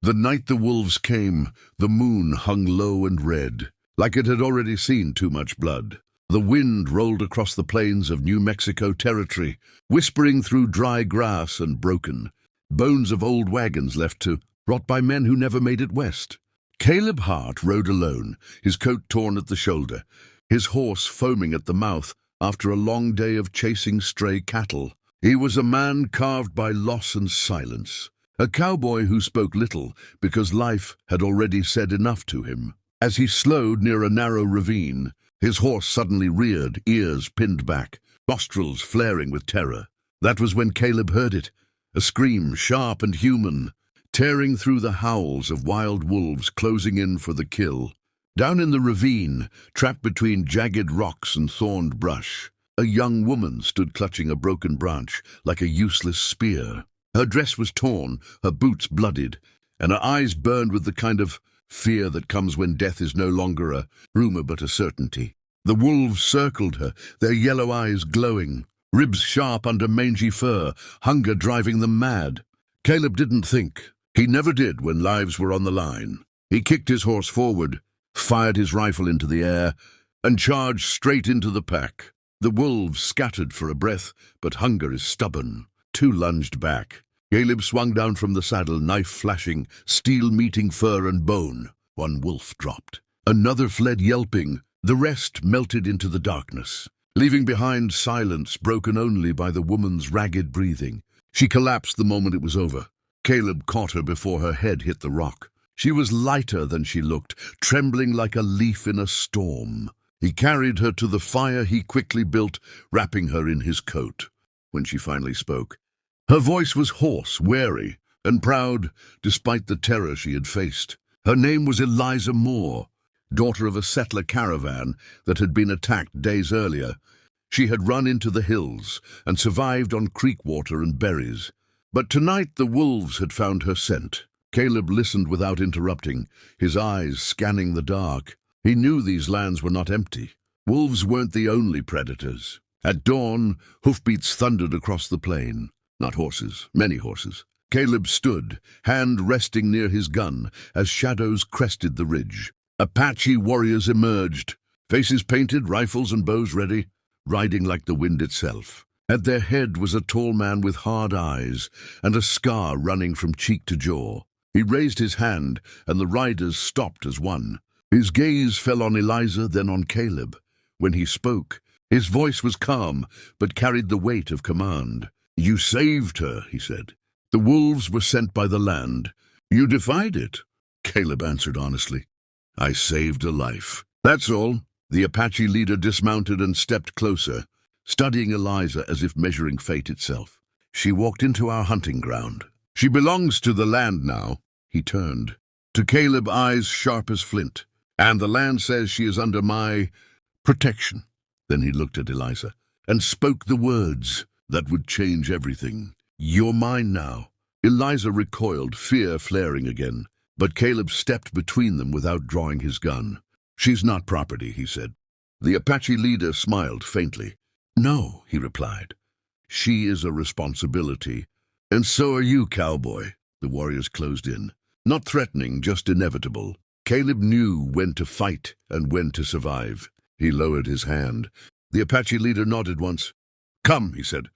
The night the wolves came, the moon hung low and red, like it had already seen too much blood. The wind rolled across the plains of New Mexico territory, whispering through dry grass and broken bones of old wagons left to rot by men who never made it west. Caleb Hart rode alone, his coat torn at the shoulder, his horse foaming at the mouth after a long day of chasing stray cattle. He was a man carved by loss and silence, a cowboy who spoke little because life had already said enough to him. As he slowed near a narrow ravine, his horse suddenly reared, ears pinned back, nostrils flaring with terror. That was when Caleb heard it, a scream sharp and human, tearing through the howls of wild wolves closing in for the kill. Down in the ravine, trapped between jagged rocks and thorned brush, a young woman stood clutching a broken branch like a useless spear. Her dress was torn, her boots bloodied, and her eyes burned with the kind of fear that comes when death is no longer a rumor but a certainty. The wolves circled her, their yellow eyes glowing, ribs sharp under mangy fur, hunger driving them mad. Caleb didn't think. He never did when lives were on the line. He kicked his horse forward, fired his rifle into the air, and charged straight into the pack. The wolves scattered for a breath, but hunger is stubborn. Two lunged back. Caleb swung down from the saddle, knife flashing, steel meeting fur and bone. One wolf dropped. Another fled yelping. The rest melted into the darkness, leaving behind silence broken only by the woman's ragged breathing. She collapsed the moment it was over. Caleb caught her before her head hit the rock. She was lighter than she looked, trembling like a leaf in a storm. He carried her to the fire he quickly built, wrapping her in his coat. When she finally spoke, her voice was hoarse, wary, and proud, despite the terror she had faced. Her name was Eliza Moore, daughter of a settler caravan that had been attacked days earlier. She had run into the hills and survived on creek water and berries. But tonight the wolves had found her scent. Caleb listened without interrupting, his eyes scanning the dark. He knew these lands were not empty. Wolves weren't the only predators. At dawn, hoofbeats thundered across the plain. Not horses, many horses. Caleb stood, hand resting near his gun, as shadows crested the ridge. Apache warriors emerged, faces painted, rifles and bows ready, riding like the wind itself. At their head was a tall man with hard eyes and a scar running from cheek to jaw. He raised his hand, and the riders stopped as one. His gaze fell on Eliza, then on Caleb. When he spoke, his voice was calm, but carried the weight of command. "You saved her," he said. "The wolves were sent by the land. You defied it." Caleb answered honestly, "I saved a life. That's all." The Apache leader dismounted and stepped closer, studying Eliza as if measuring fate itself. "She walked into our hunting ground. She belongs to the land now." He turned. To Caleb, eyes sharp as flint. "And the land says she is under my protection." Then he looked at Eliza and spoke the words that would change everything. "You're mine now." Eliza recoiled, fear flaring again, but Caleb stepped between them without drawing his gun. "She's not property," he said. The Apache leader smiled faintly. "No," he replied. "She is a responsibility. And so are you, Cowboy." The warriors closed in. Not threatening, just inevitable. Caleb knew when to fight and when to survive. He lowered his hand. The Apache leader nodded once. "Come," he said.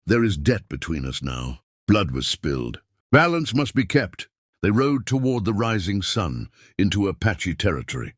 "There is debt between us now." Blood was spilled. Balance must be kept. They rode toward the rising sun, into Apache territory,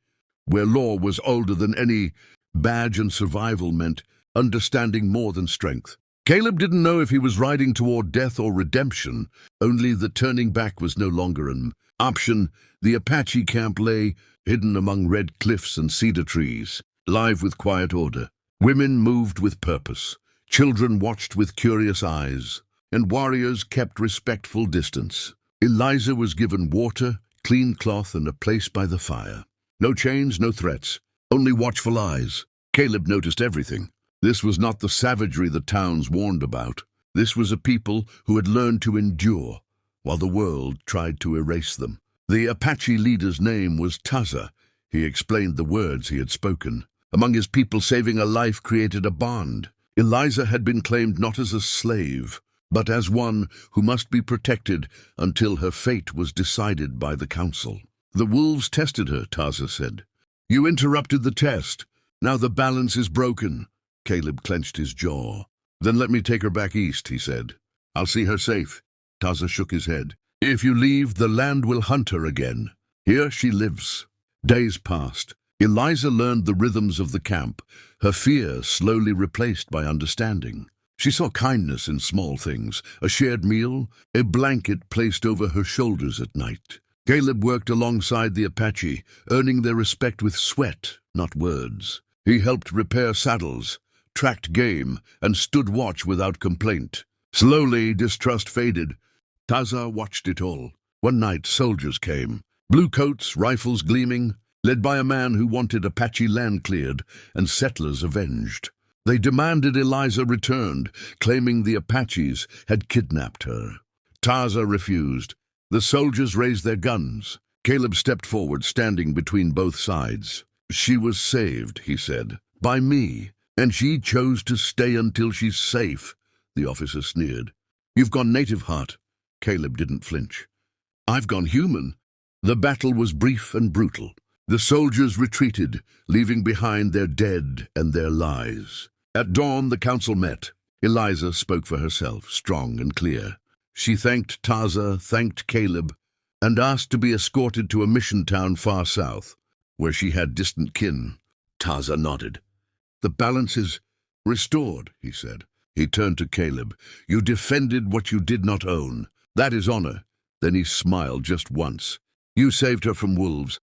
where law was older than any badge and survival meant understanding more than strength. Caleb didn't know if he was riding toward death or redemption, only that turning back was no longer an option. The Apache camp lay hidden among red cliffs and cedar trees, live with quiet order. Women moved with purpose, children watched with curious eyes, and warriors kept respectful distance. Eliza was given water, clean cloth, and a place by the fire. No chains, no threats, only watchful eyes. Caleb noticed everything. This was not the savagery the towns warned about. This was a people who had learned to endure, while the world tried to erase them. The Apache leader's name was Taza. He explained the words he had spoken. Among his people, saving a life created a bond. Eliza had been claimed not as a slave, but as one who must be protected until her fate was decided by the council. "The wolves tested her," Taza said. "You interrupted the test. Now the balance is broken." Caleb clenched his jaw. "Then let me take her back east," he said. "I'll see her safe." Taza shook his head. "If you leave, the land will hunt her again. Here she lives." Days passed. Eliza learned the rhythms of the camp, her fear slowly replaced by understanding. She saw kindness in small things, a shared meal, a blanket placed over her shoulders at night. Caleb worked alongside the Apache, earning their respect with sweat, not words. He helped repair saddles, tracked game, and stood watch without complaint. Slowly, distrust faded. Taza watched it all. One night, soldiers came. Blue coats, rifles gleaming, led by a man who wanted Apache land cleared and settlers avenged. They demanded Eliza returned, claiming the Apaches had kidnapped her. Taza refused. The soldiers raised their guns. Caleb stepped forward, standing between both sides. "She was saved," he said, "by me, and she chose to stay until she's safe." The officer sneered. "You've gone native, Hart." Caleb didn't flinch. "I've gone human." The battle was brief and brutal. The soldiers retreated, leaving behind their dead and their lies. At dawn, the council met. Eliza spoke for herself, strong and clear. She thanked Taza, thanked Caleb, and asked to be escorted to a mission town far south, where she had distant kin. Taza nodded. "The balance is restored," he said. He turned to Caleb. "You defended what you did not own. That is honor." Then he smiled just once. "You saved her from wolves,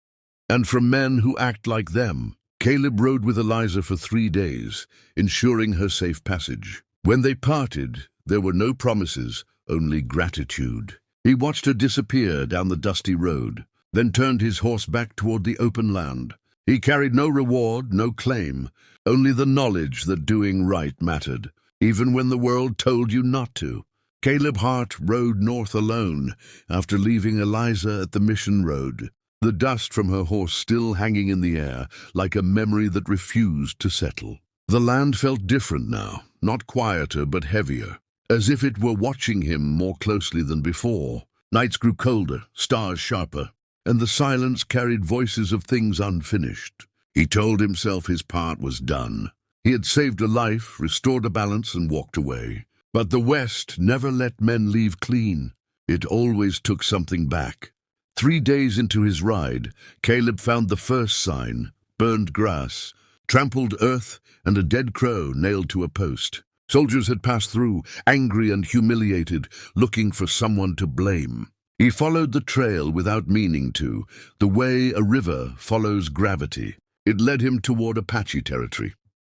and from men who act like them." Caleb rode with Eliza for 3 days, ensuring her safe passage. When they parted, there were no promises, only gratitude. He watched her disappear down the dusty road, then turned his horse back toward the open land. He carried no reward, no claim, only the knowledge that doing right mattered, even when the world told you not to. Caleb Hart rode north alone after leaving Eliza at the mission road, the dust from her horse still hanging in the air like a memory that refused to settle. The land felt different now, not quieter but heavier, as if it were watching him more closely than before. Nights grew colder, stars sharper, and the silence carried voices of things unfinished. He told himself his part was done. He had saved a life, restored a balance, and walked away. But the West never let men leave clean. It always took something back. 3 days into his ride, Caleb found the first sign: burned grass, trampled earth, and a dead crow nailed to a post. Soldiers had passed through, angry and humiliated, looking for someone to blame. He followed the trail without meaning to, the way a river follows gravity. It led him toward Apache territory,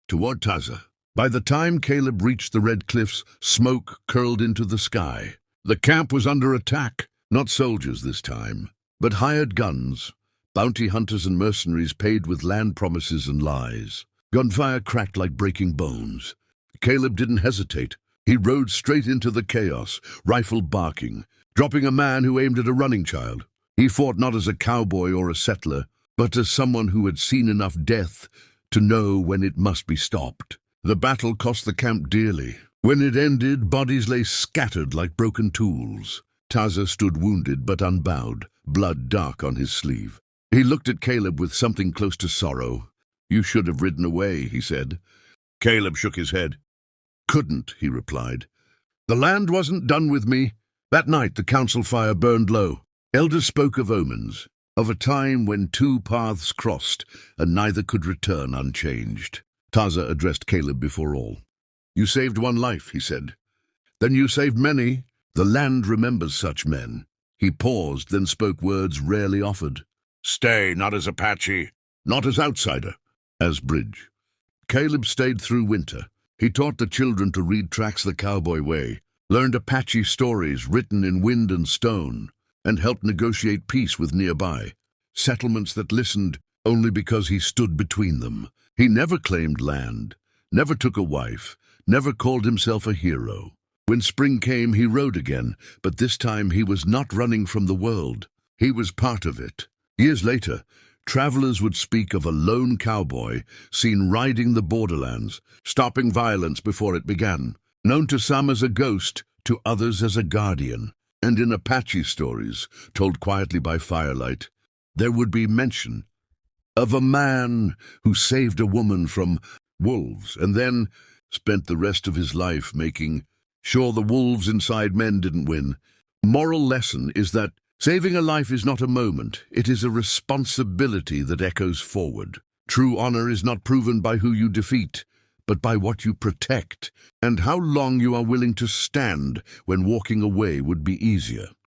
toward Taza. By the time Caleb reached the red cliffs, smoke curled into the sky. The camp was under attack, not soldiers this time, but hired guns, bounty hunters and mercenaries paid with land promises and lies. Gunfire cracked like breaking bones. Caleb didn't hesitate. He rode straight into the chaos, rifle barking, dropping a man who aimed at a running child. He fought not as a cowboy or a settler, but as someone who had seen enough death to know when it must be stopped. The battle cost the camp dearly. When it ended, bodies lay scattered like broken tools. Taza stood wounded but unbowed, blood dark on his sleeve. He looked at Caleb with something close to sorrow. "You should have ridden away," he said. Caleb shook his head. "Couldn't," he replied. "The land wasn't done with me." That night the council fire burned low. Elders spoke of omens, of a time when 2 paths crossed and neither could return unchanged. Taza addressed Caleb before all. "You saved one life," he said. "Then you saved many. The land remembers such men." He paused, then spoke words rarely offered. "Stay, not as Apache, not as outsider, as bridge." Caleb stayed through winter. He taught the children to read tracks the cowboy way, learned Apache stories written in wind and stone, and helped negotiate peace with nearby settlements that listened only because he stood between them. He never claimed land, never took a wife, never called himself a hero. When spring came, he rode again, but this time he was not running from the world. He was part of it. Years later, travelers would speak of a lone cowboy seen riding the borderlands, stopping violence before it began. Known to some as a ghost, to others as a guardian. And in Apache stories, told quietly by firelight, there would be mention of a man who saved a woman from wolves and then spent the rest of his life making sure the wolves inside men didn't win. Moral lesson is that saving a life is not a moment, it is a responsibility that echoes forward. True honor is not proven by who you defeat, but by what you protect, and how long you are willing to stand when walking away would be easier.